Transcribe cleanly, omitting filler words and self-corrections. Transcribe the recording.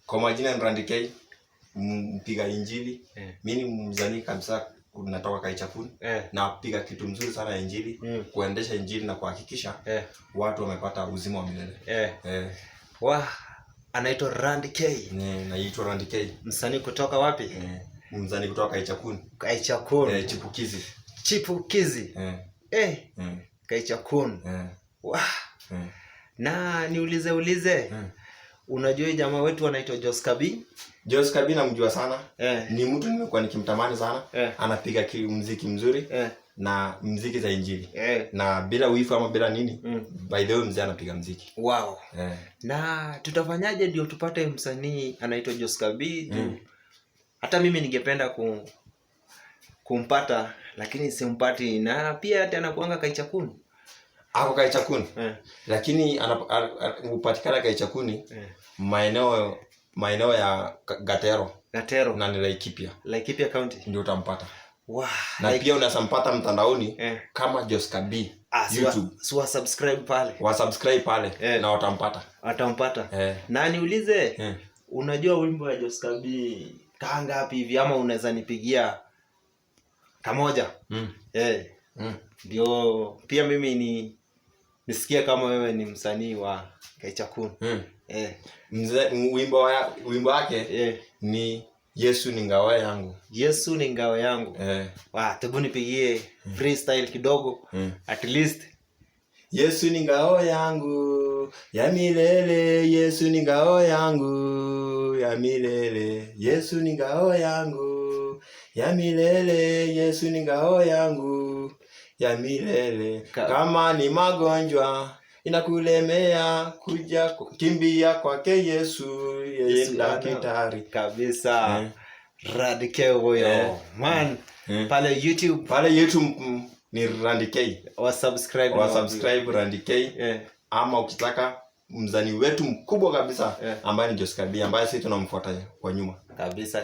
Kwa majina ni Randy K, mpiga injili. Mimi ni mzanii kabisa, natoka Kaichakuni. Na piga kitu mzuri sana ya injili, kuendesha injili na kuhakikisha watu wamepata uzima wa milele. Anaitwa Randy K. Naitwa Randy K. Msanii kutoka wapi? Mzanii kutoka Kaichakuni. Kaichakuni. Chipukizi. Chipukizi. Kaichakuni. Na niulize. Unajua jamaa wetu anaitwa Josca B? Josca B namjua sana. Ni mtu nimekuwa nikimtamani sana. Anapiga muziki mzuri na muziki za injili. Na bila wifu ama bila nini, by the way mzee anapiga muziki. Wow. Na tutafanyaje ndio tupate msanii anaitwa Josca B? Hata mimi ningependa kumpata lakini simpati, na pia hata anakuanga Kaichakuni. Ako Kaichakuni. Lakini upatikana Kaichakuni maeneo ya Gatero na ni Laikipia County ndio utampata. Na pia unasampata mtandaoni kama Josca B YouTube. Subscribe pale na watampata. Na niulize, unajua wimbo wa Josca B kaa ngapi hivi, ama unaweza nipigia kamoja? Ndio pia mimi nisikia kama wewe ni msanii wa Kaichakuni. Wimbo wake ni Yesu ni ngao yangu. Yesu ni ngao yangu. Tebu nipigie freestyle kidogo at least. Yesu ni ngao yangu ya milele, Yesu ni ngao yangu ya milele, Yesu ni ngao yangu ya milele, Yesu ni ngao yangu ya milele. Kama ni magonjwa inakulemea, kimbia kwake Yesu, yeye daktari kabisa. Randy K huyo. Man, pale YouTube ni Randy K. Subscribe Randy K. Ama ukitaka mzani wetu mkubwa kabisa ambaye ni Josca B, ambaye sisi tunamfuata kwa nyuma kabisa.